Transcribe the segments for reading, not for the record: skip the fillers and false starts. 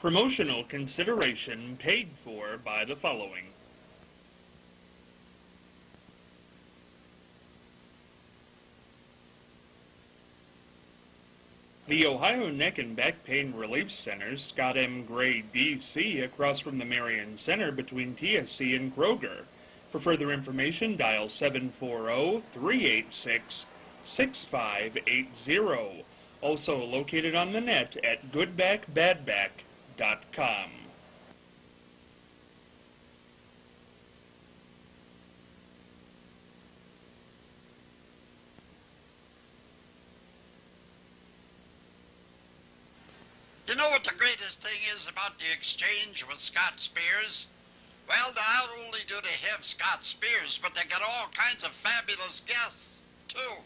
Promotional consideration paid for by the following. The Ohio Neck and Back Pain Relief Center, Scott M. Gray, D.C., across from the Marion Center between TSC and Kroger. For further information, dial 740-386-6580. Also located on the net at goodbackbadback.com. You know what the greatest thing is about the exchange with Scott Spears? Well, not only do they have Scott Spears, but they got all kinds of fabulous guests, too.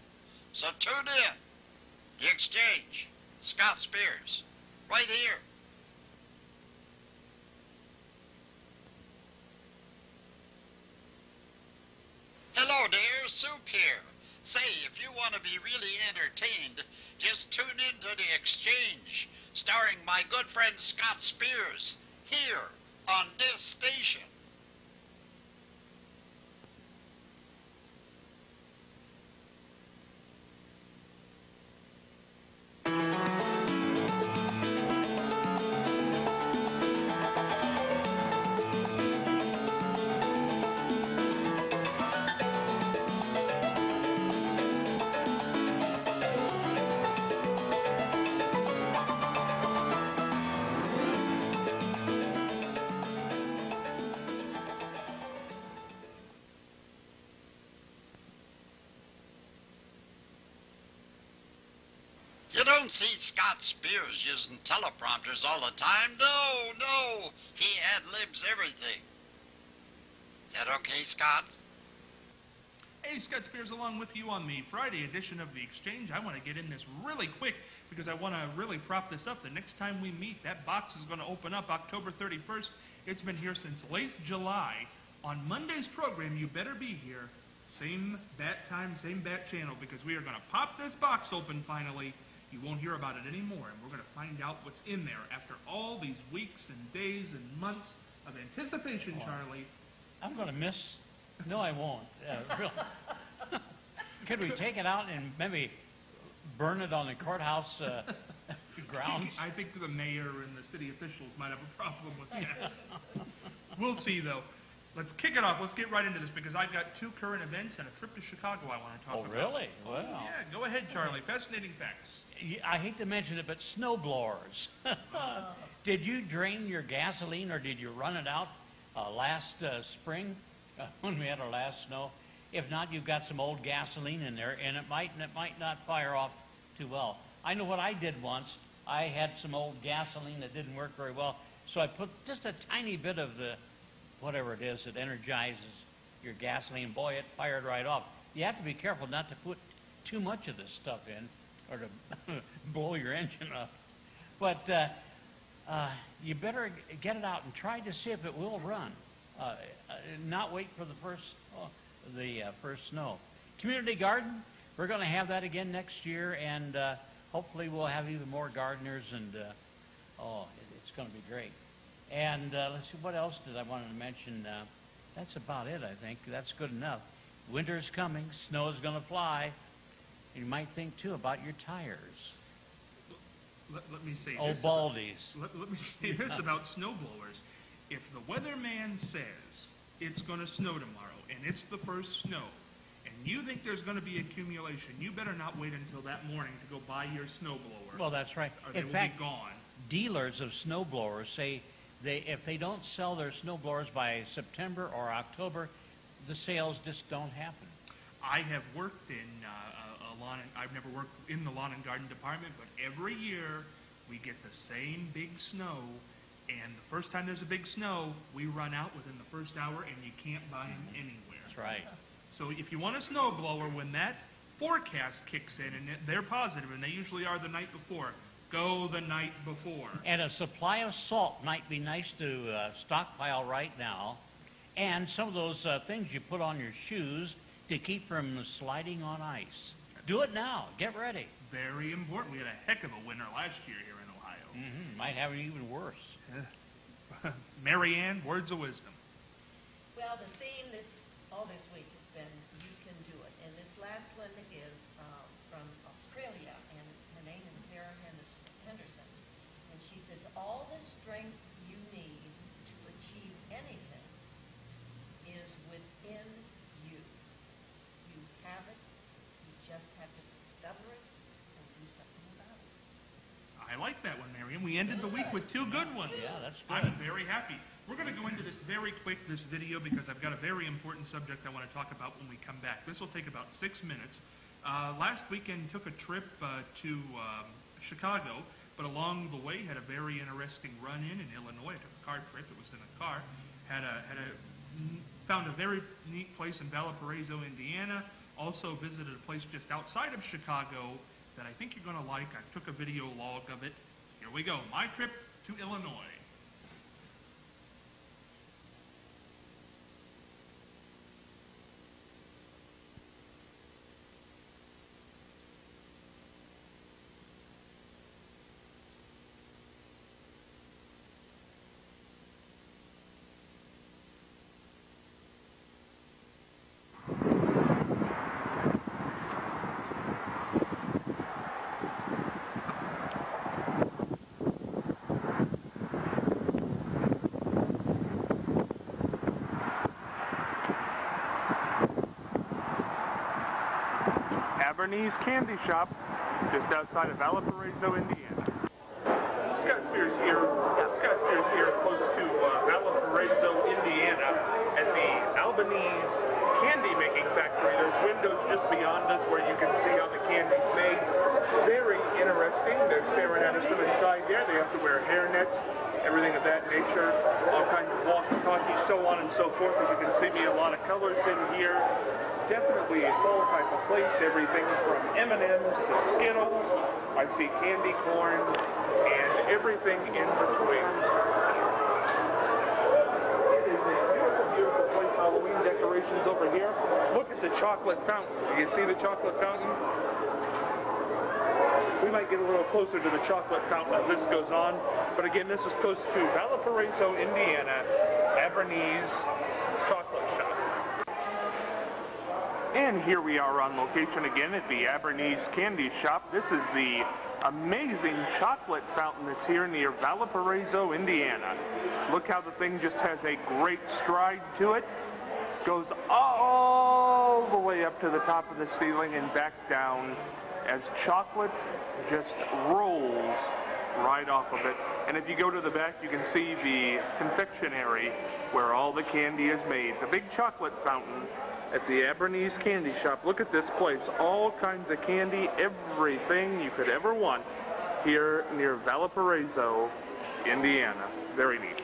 So tune in. The exchange. Scott Spears. Right here. Hello there, Soup here. Say, if you want to be really entertained, just tune in to The Exchange, starring my good friend Scott Spears, here on this station. You don't see Scott Spears using teleprompters all the time. No. He ad-libs everything. Is that okay, Scott? Hey, Scott Spears along with you on the Friday edition of The Exchange. I want to get in this really quick because I want to really prop this up. The next time we meet, that box is going to open up October 31st. It's been here since late July. On Monday's program, you better be here. Same bat time, same bat channel, because we are going to pop this box open finally. You won't hear about it anymore, and we're going to find out what's in there after all these weeks and days and months of anticipation, Charlie. I'm going to miss. No, I won't. Really. Could we take it out and maybe burn it on the courthouse grounds? I think the mayor and the city officials might have a problem with that. We'll see, though. Let's kick it off. Let's get right into this because I've got two current events and a trip to Chicago I want to talk about. Oh, really? Well. Yeah, go ahead, Charlie. Fascinating facts. I hate to mention it, but snow blowers. Did you drain your gasoline or did you run it out last spring when we had our last snow? If not, you've got some old gasoline in there, and it might not fire off too well. I know what I did once. I had some old gasoline that didn't work very well, so I put just a tiny bit of the whatever it is that energizes your gasoline. Boy, it fired right off. You have to be careful not to put too much of this stuff in or to blow your engine up. But you better get it out and try to see if it will run. Not wait for the first snow. Community garden, we're going to have that again next year, and hopefully we'll have even more gardeners, and it's going to be great. And let's see, what else did I want to mention? That's about it, I think. That's good enough. Winter's coming. Snow is going to fly. You might think, too, about your tires. Let me say this. Oh, baldies. Let me say this about snowblowers. If the weatherman says it's going to snow tomorrow, and it's the first snow, and you think there's going to be accumulation, you better not wait until that morning to go buy your snowblower. Well, that's right. Or they will be gone. Dealers of snowblowers say if they don't sell their snowblowers by September or October, the sales just don't happen. I have worked in I've never worked in the lawn and garden department, but every year we get the same big snow, and the first time there's a big snow, we run out within the first hour, and you can't buy them anywhere. That's right. So if you want a snowblower, when that forecast kicks in, and they're positive, and they usually are the night before, go the night before. And a supply of salt might be nice to stockpile right now, and some of those things you put on your shoes to keep from sliding on ice. Do it now. Get ready. Very important. We had a heck of a winter last year here in Ohio. Might have it even worse. Marianne, words of wisdom. Well, the theme all this week has been "You Can Do It," and this last one is from Australia, and her name is Sarah Henderson, and she says, "All the strength you need to achieve anything is within you. You have it. You just have to discover it and do something about it." I like that one, Marion. We ended the week with two good ones. Yeah, that's good. I'm very happy. We're going to go into this very quick, this video, because I've got a very important subject I want to talk about when we come back. This will take about 6 minutes. Last weekend took a trip to Chicago, but along the way had a very interesting run-in Illinois. I took a car trip. It was in a car. Found a very neat place in Valparaiso, Indiana. Also visited a place just outside of Chicago that I think you're going to like. I took a video log of it. Here we go. My trip to Illinois. Abernese Candy Shop, just outside of Valparaiso, Indiana. Scott Spears here. Scott Spears here, close to Valparaiso, Indiana, at the Albanese Candy Making Factory. There's windows just beyond us where you can see how the candy's made. Very interesting. They're staring at us from inside there. They have to wear hairnets, everything of that nature, all kinds of walkie-talkies, so on and so forth. As you can see, a lot of colors in here. Definitely a fall type of place, everything from M&Ms to Skittles. I see candy corn and everything in between. It is a beautiful, beautiful place. Halloween decorations over here. Look at the chocolate fountain. Do you see the chocolate fountain? We might get a little closer to the chocolate fountain as this goes on. But again, this is close to Valparaiso, Indiana, Abernese Chocolate Shop. And here we are on location again at the Abernese Candy Shop. This is the amazing chocolate fountain that's here near Valparaiso, Indiana. Look how the thing just has a great stride to it. Goes all the way up to the top of the ceiling and back down as chocolate just rolls right off of it. And if you go to the back, you can see the confectionery where all the candy is made. The big chocolate fountain at the Abernese Candy Shop. Look at this place. All kinds of candy, everything you could ever want here near Valparaiso, Indiana. Very neat.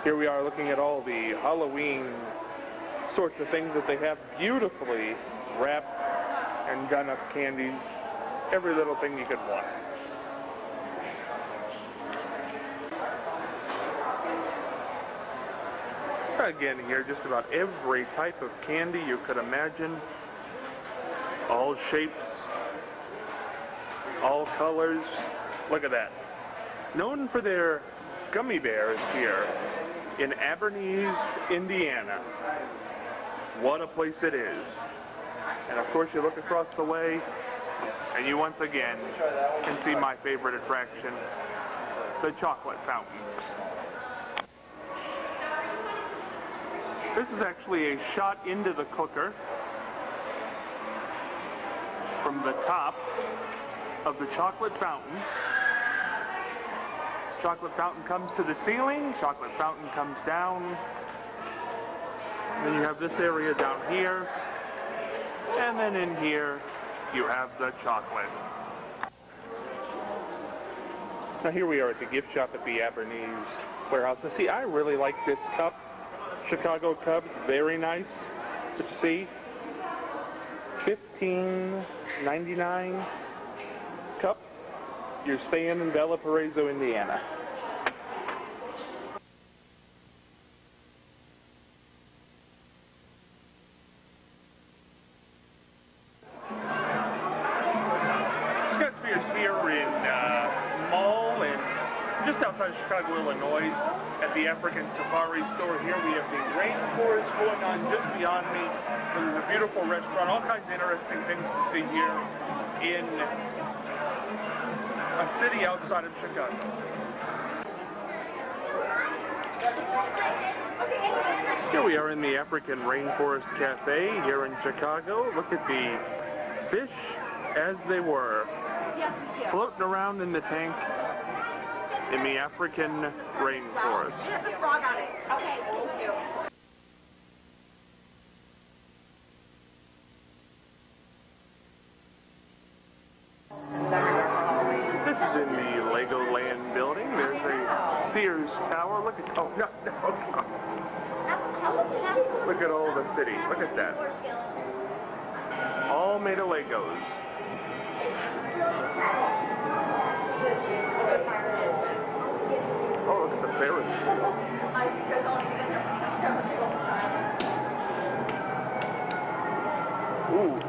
Here we are looking at all the Halloween sorts of things that they have beautifully wrapped and done up candies. Every little thing you could want. Again, here, just about every type of candy you could imagine. All shapes, all colors. Look at that. Known for their gummy bears here in Abernese, Indiana. What a place it is. And of course, you look across the way, and you once again can see my favorite attraction, the chocolate fountain. This is actually a shot into the cooker from the top of the chocolate fountain. Chocolate fountain comes to the ceiling, chocolate fountain comes down. Then you have this area down here, and then in here you have the chocolate. Now here we are at the gift shop at the Abernese warehouse. Now see, I really like this cup. Chicago Cubs, very nice to see. $15.99 cup. You're staying in Valparaiso, Indiana. Scott Spears here in Mall and Chicago, Illinois, at the African Safari store here. We have the rainforest going on just beyond me. There's a beautiful restaurant, all kinds of interesting things to see here in a city outside of Chicago. Here we are in the African Rainforest Cafe here in Chicago. Look at the fish as they were, floating around in the tank in the African rainforest. There's a frog on it. Okay, thank you. This is in the Legoland building. There's a Sears Tower. Look at, oh, no. Look at all the city. Look at that. All made of Legos. Oh, look at the Ferris wheel. Ooh.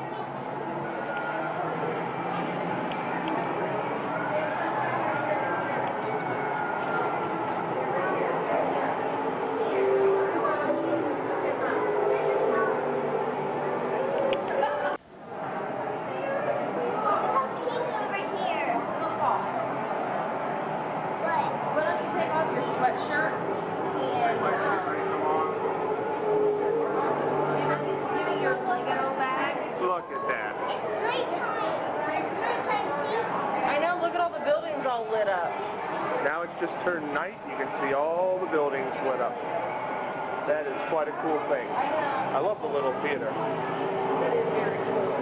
Look at that. I know, look at all the buildings all lit up. Now it's just turned night. You can see all the buildings lit up. That is quite a cool thing. I love the little theater. It is very cool.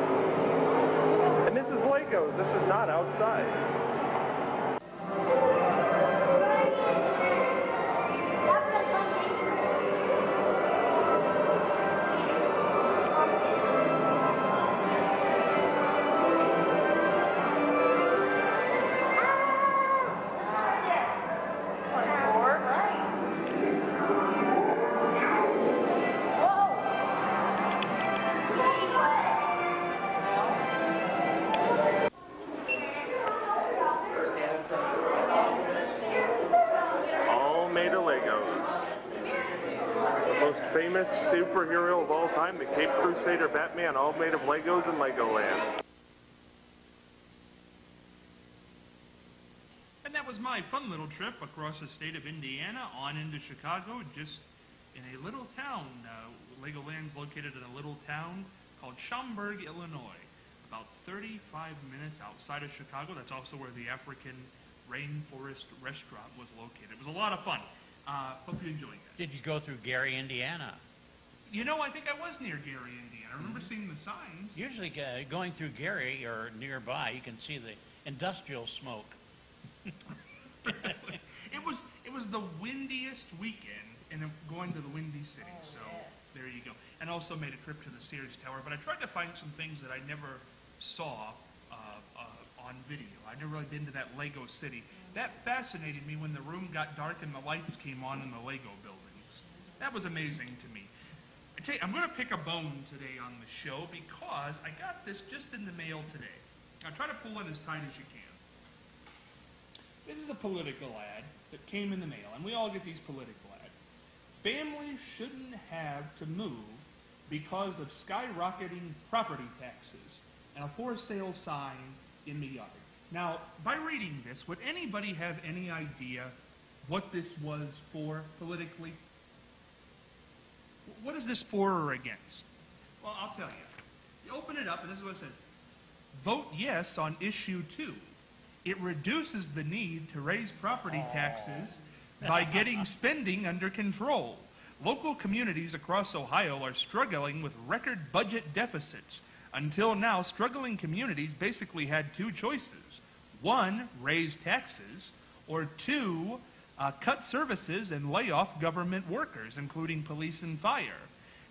And this is Legos. This is not outside. Made of Legos. The most famous superhero of all time, the Cape Crusader Batman, all made of Legos in Legoland. And that was my fun little trip across the state of Indiana on into Chicago, just in a little town. Legoland's located in a little town called Schaumburg, Illinois, about 35 minutes outside of Chicago. That's also where the African Rainforest Restaurant was located. It was a lot of fun. Hope you enjoyed that. Did you go through Gary, Indiana? You know, I think I was near Gary, Indiana. I remember seeing the signs. Usually going through Gary or nearby, you can see the industrial smoke. It was the windiest weekend, and going to the Windy City. So there you go. And also made a trip to the Sears Tower. But I tried to find some things that I never saw on video. I'd never really been to that Lego City. That fascinated me when the room got dark and the lights came on in the Lego buildings. That was amazing to me. I tell you, I'm going to pick a bone today on the show because I got this just in the mail today. Now try to pull it as tight as you can. This is a political ad that came in the mail, and we all get these political ads. Families shouldn't have to move because of skyrocketing property taxes and a for sale sign in the yard. Now, by reading this, would anybody have any idea what this was for politically? What is this for or against? Well, I'll tell you. You open it up, and this is what it says. Vote yes on issue 2. It reduces the need to raise property taxes by getting spending under control. Local communities across Ohio are struggling with record budget deficits. Until now, struggling communities basically had two choices. 1, raise taxes, or 2, cut services and lay off government workers, including police and fire.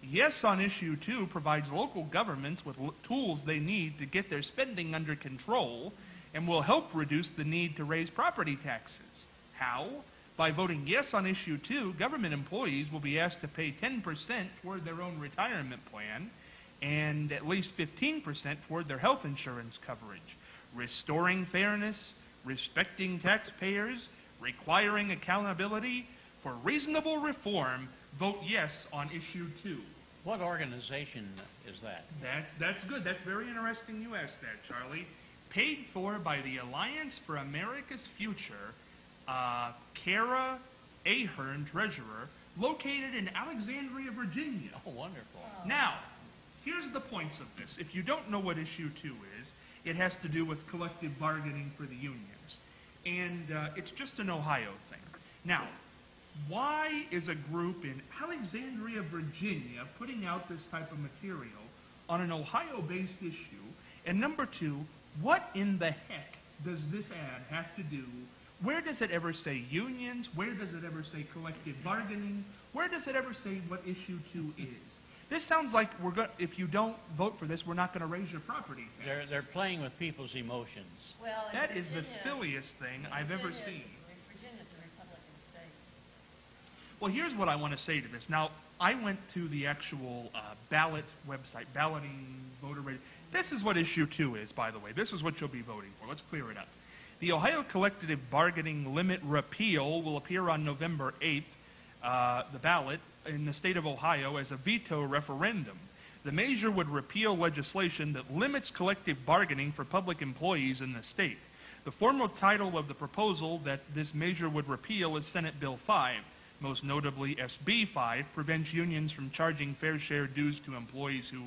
Yes on issue 2 provides local governments with tools they need to get their spending under control and will help reduce the need to raise property taxes. How? By voting yes on issue 2, government employees will be asked to pay 10% toward their own retirement plan and at least 15% toward their health insurance coverage. Restoring fairness, respecting taxpayers, requiring accountability for reasonable reform, vote yes on issue 2. What organization is that? That's good. That's very interesting you asked that, Charlie. Paid for by the Alliance for America's Future, Kara Ahern, treasurer, located in Alexandria, Virginia. Oh, wonderful. Now, here's the points of this. If you don't know what issue 2 is, it has to do with collective bargaining for the unions. And it's just an Ohio thing. Now, why is a group in Alexandria, Virginia, putting out this type of material on an Ohio-based issue? And number 2, what in the heck does this ad have to do? Where does it ever say unions? Where does it ever say collective bargaining? Where does it ever say what issue 2 is? This sounds like if you don't vote for this, we're not going to raise your property tax. They're playing with people's emotions. Well, in That is the Virginia- silliest thing I've ever seen. Virginia's a Republican state. Well, here's what I want to say to this. Now, I went to the actual ballot website, balloting, voter rate. This is what issue 2 is, by the way. This is what you'll be voting for. Let's clear it up. The Ohio Collective Bargaining Limit Repeal will appear on November 8th, the ballot, in the state of Ohio as a veto referendum. The measure would repeal legislation that limits collective bargaining for public employees in the state. The formal title of the proposal that this measure would repeal is Senate Bill 5. Most notably, SB 5 prevents unions from charging fair share dues to employees who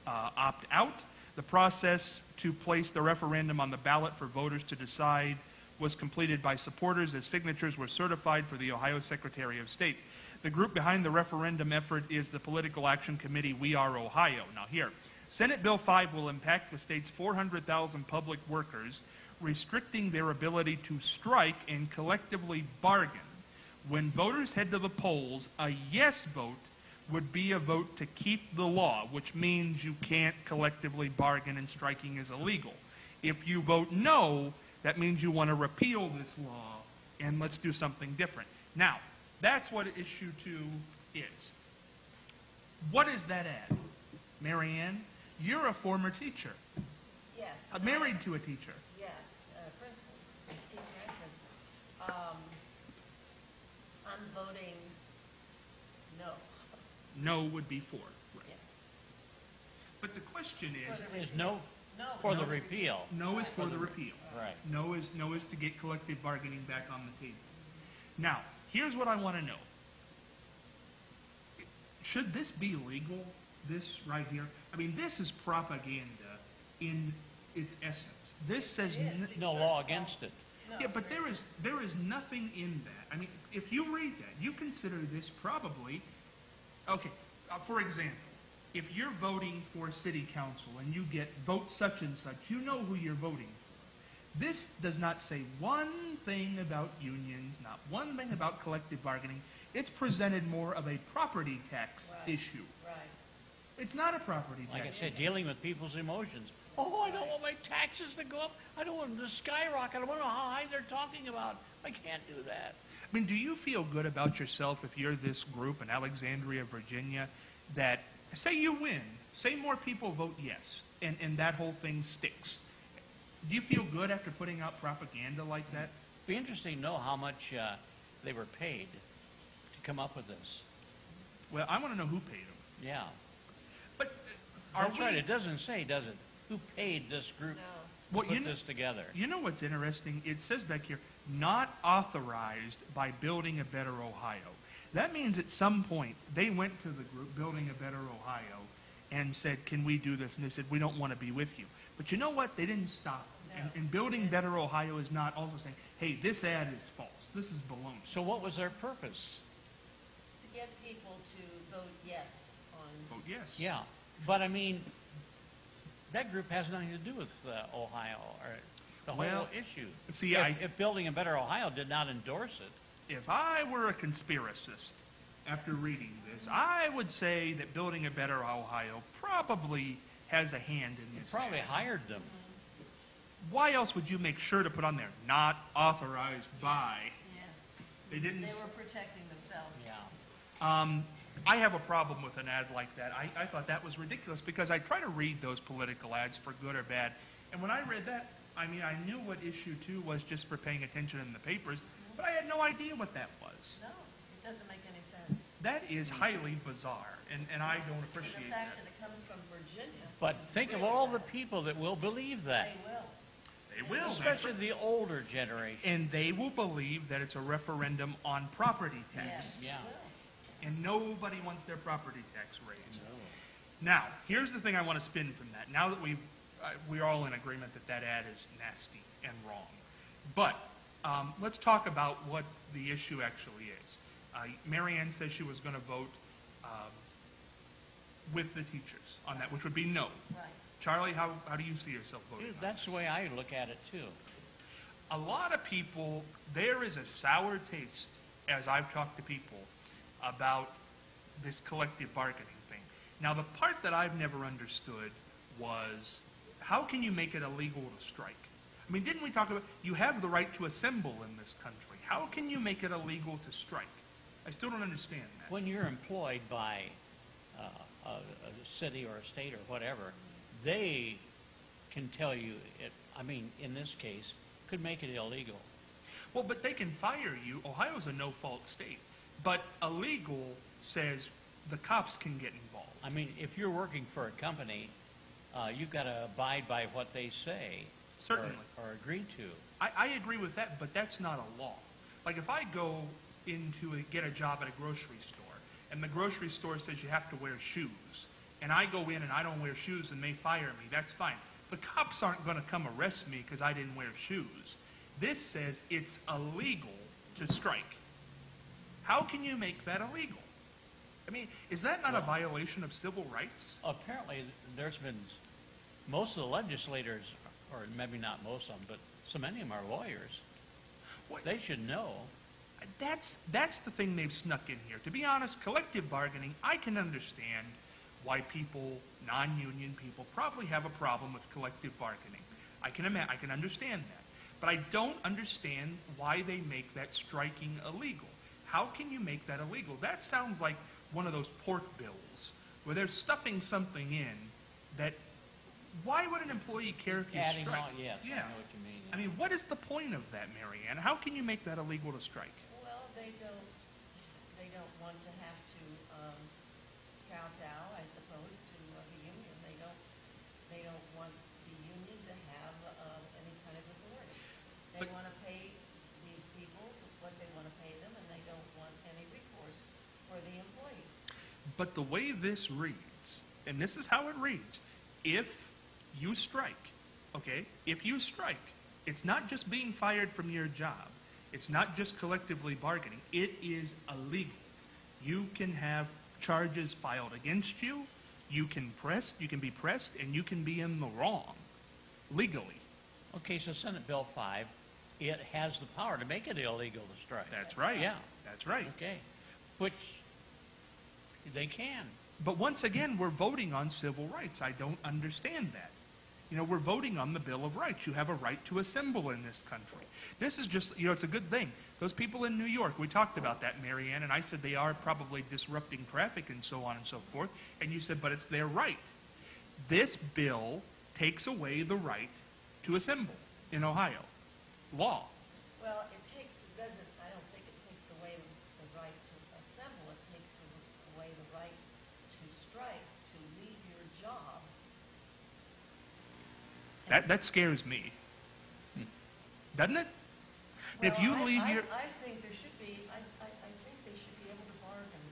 opt out. The process to place the referendum on the ballot for voters to decide was completed by supporters as signatures were certified for the Ohio Secretary of State. The group behind the referendum effort is the Political Action Committee We Are Ohio. Now here, Senate Bill 5 will impact the state's 400,000 public workers, restricting their ability to strike and collectively bargain. When voters head to the polls, a yes vote would be a vote to keep the law, which means you can't collectively bargain and striking is illegal. If you vote no, that means you want to repeal this law and let's do something different. Now, that's what issue 2 is. What is that ad? Marianne, you're a former teacher, Yes. married to a teacher. Yes, principal, teacher and principal. I'm voting no. No would be for. Right. Yes. But the question is, Is no No. for the repeal. no is for the repeal. Right. No is to get collective bargaining back on the table. Now, here's what I want to know. Should this be legal, this right here? I mean, this is propaganda in its essence. This says... No law against it. Yeah, but there is nothing in that. I mean, if you read that, you consider this probably... Okay, for example, if you're voting for city council and you get vote such and such, you know who you're voting for. This does not say one thing about unions, not one thing about collective bargaining. It's presented more of a property tax issue. Right. It's not a property tax. Like I said, dealing with people's emotions. Oh, I don't want my taxes to go up. I don't want them to skyrocket. I don't know how high they're talking about. I can't do that. I mean, do you feel good about yourself if you're this group in Alexandria, Virginia, that, say you win, say more people vote yes, and that whole thing sticks? Do you feel good after putting out propaganda like that? It'd be interesting to know how much they were paid to come up with this. Well, I want to know who paid them. Yeah. But are That's we... right. It doesn't say, does it? Who paid this group No. to Well, put this together? You know what's interesting? It says back here, not authorized by Building a Better Ohio. That means at some point they went to the group Building a Better Ohio and said, can we do this? And they said, we don't want to be with you. But you know what? They didn't stop. No. And Building Better Ohio is not also saying, hey, this ad is false. This is baloney. So what was their purpose? To get people to vote yes on. Vote yes. Yeah. But, I mean, that group has nothing to do with Ohio or the whole Well, issue. see, if Building a Better Ohio did not endorse it, If I were a conspiracist after reading this, I would say that Building a Better Ohio probably has a hand in they this. probably hired them. Why else would you make sure to put on there, not authorized by? Yes. They didn't... They were protecting themselves. Yeah. I have a problem with an ad like that. I thought that was ridiculous because I try to read those political ads for good or bad. And when I read that, I mean, I knew what issue 2 was just for paying attention in the papers. But I had no idea what that was. No, it doesn't make any sense. That is highly bizarre, and I don't And appreciate the that. fact that it comes from Virginia. But think of all the people that will believe that, They will. They will. especially the older generation. And they will believe that it's a referendum on property tax. Yes. Yeah. Will. And nobody wants their property tax raised. Now, here's the thing I want to spin from that. Now that we're all in agreement that that ad is nasty and wrong. But let's talk about what the issue actually is. Marianne says she was going to vote with the teachers on that, which would be no. Right. Charlie, how do you see yourself voting on That's this? the way I look at it, too. A lot of people, there is a sour taste, as I've talked to people, about this collective bargaining thing. Now, the part that I've never understood was, how can you make it illegal to strike? I mean, didn't we talk about, you have the right to assemble in this country. How can you make it illegal to strike? I still don't understand that. When you're employed by a city or a state or whatever, they can tell you, in this case, could make it illegal. Well, but they can fire you. Ohio's a no-fault state. But illegal says the cops can get involved. I mean, if you're working for a company, you've got to abide by what they say. Certainly. Or agree to. I agree with that, but that's not a law. Like if I go get a job at a grocery store, and the grocery store says you have to wear shoes, and I go in and I don't wear shoes and they fire me, that's fine. The cops aren't going to come arrest me because I didn't wear shoes. This says it's illegal to strike. How can you make that illegal? I mean, is that not a violation of civil rights? Apparently, there's been most of the legislators, or maybe not most of them, but so many of them are lawyers. What? They should know. That's the thing they've snuck in here. To be honest, collective bargaining, I can understand why people, non-union people, probably have a problem with collective bargaining. I can understand that. But I don't understand why they make that striking illegal. How can you make that illegal? That sounds like one of those pork bills where they're stuffing something in that, why would an employee care if you Adding strike? on, yes, Yeah. I know what you mean. I mean, what is the point of that, Marianne? How can you make that illegal to strike? Well, they don't want to have to kowtow, I suppose, to the union. They don't want the union to have any kind of authority. They But- want to pay these people what they want to pay them, and they don't want any recourse for the employees. But the way this reads, and this is how it reads, if you strike, okay, if you strike, it's not just being fired from your job. It's not just collectively bargaining. It is illegal. You can have charges filed against you. You can be pressed, and you can be in the wrong, legally. Okay, so Senate Bill 5, it has the power to make it illegal to strike. That's right. Yeah. That's right. Okay. Which they can. But once again, we're voting on civil rights. I don't understand that. You know, we're voting on the Bill of Rights. You have a right to assemble in this country. This is just, it's a good thing. Those people in New York, we talked about that, Marianne, and I said they are probably disrupting traffic and so on and so forth. And you said, but it's their right. This bill takes away the right to assemble in Ohio. Law. Well, I don't think it takes away the right to assemble. It takes away the right to strike, to leave your job. That scares me. Doesn't it? If you Well, leave your... I think there should be, I think they should be able to bargain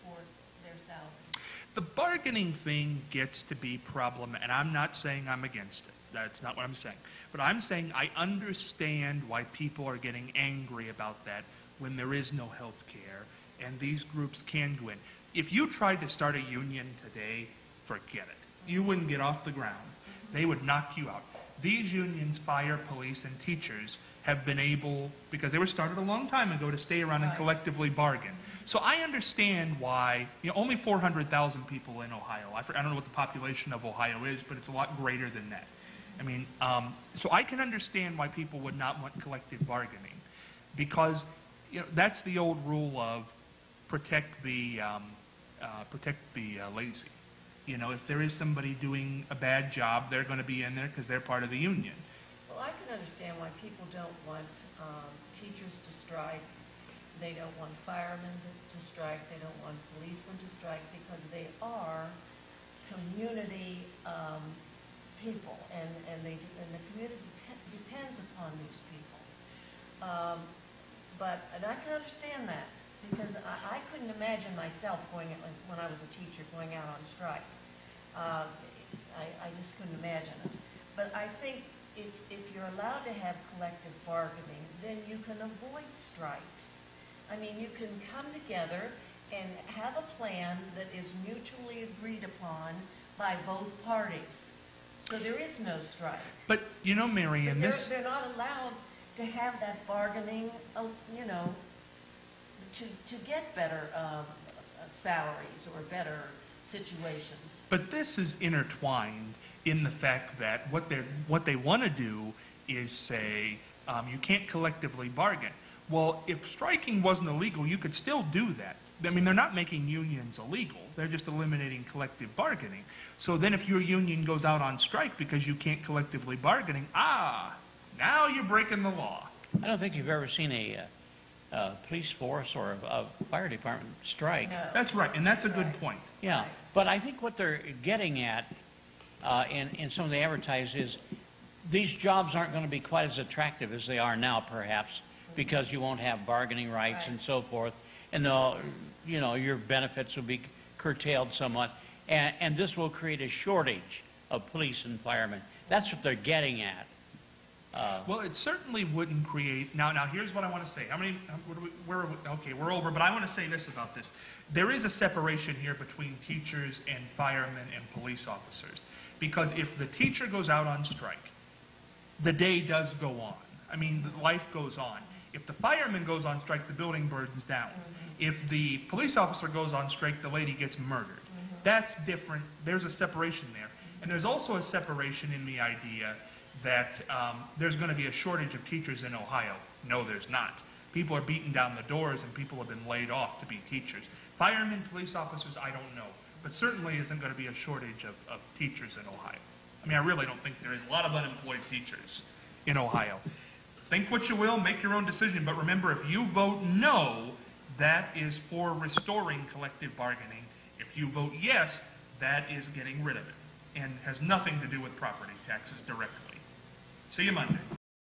for their salary. The bargaining thing gets to be problem, and I'm not saying I'm against it. That's not what I'm saying. But I'm saying I understand why people are getting angry about that when there is no health care, and these groups can go in. If you tried to start a union today, forget it. You wouldn't get off the ground. They would knock you out. These unions, fire, police, and teachers, have been able, because they were started a long time ago, to stay around and collectively bargain. So I understand why, only 400,000 people in Ohio. I don't know what the population of Ohio is, but it's a lot greater than that. I mean, so I can understand why people would not want collective bargaining, because that's the old rule of protect the lazy. If there is somebody doing a bad job, they're going to be in there because they're part of the union. Well, I can understand why people don't want teachers to strike. They don't want firemen to strike. They don't want policemen to strike because they are community people, and the community depends upon these people. And I can understand that because I couldn't imagine myself when I was a teacher going out on strike. I just couldn't imagine it. But I think if you're allowed to have collective bargaining, then you can avoid strikes. I mean, you can come together and have a plan that is mutually agreed upon by both parties. So there is no strike. But, you know, Mary, and this... They're not allowed to have that bargaining, you know, to get better salaries or better situations. But this is intertwined in the fact that what they want to do is say, you can't collectively bargain. Well, if striking wasn't illegal, you could still do that. I mean, they're not making unions illegal. They're just eliminating collective bargaining. So then if your union goes out on strike because you can't collectively bargaining, now you're breaking the law. I don't think you've ever seen a police force or a fire department strike. No. That's right, and that's a good point. Yeah, but I think what they're getting at in some of the advertising is these jobs aren't going to be quite as attractive as they are now, perhaps, because you won't have bargaining rights and so forth, and you know, your benefits will be curtailed somewhat, and this will create a shortage of police and firemen. That's what they're getting at. Well, it certainly wouldn't create... Now, here's what I want to say. How many... Okay, we're over, but I want to say this about this. There is a separation here between teachers and firemen and police officers. Because if the teacher goes out on strike, the day does go on. I mean, life goes on. If the fireman goes on strike, the building burns down. If the police officer goes on strike, the lady gets murdered. That's different. There's a separation there. And there's also a separation in the idea that there's going to be a shortage of teachers in Ohio. No, there's not. People are beating down the doors and people have been laid off to be teachers. Firemen, police officers, I don't know. But certainly isn't going to be a shortage of teachers in Ohio. I mean, I really don't think there is. A lot of unemployed teachers in Ohio. Think what you will, make your own decision, but remember, if you vote no, that is for restoring collective bargaining. If you vote yes, that is getting rid of it, and has nothing to do with property taxes directly. See you Monday.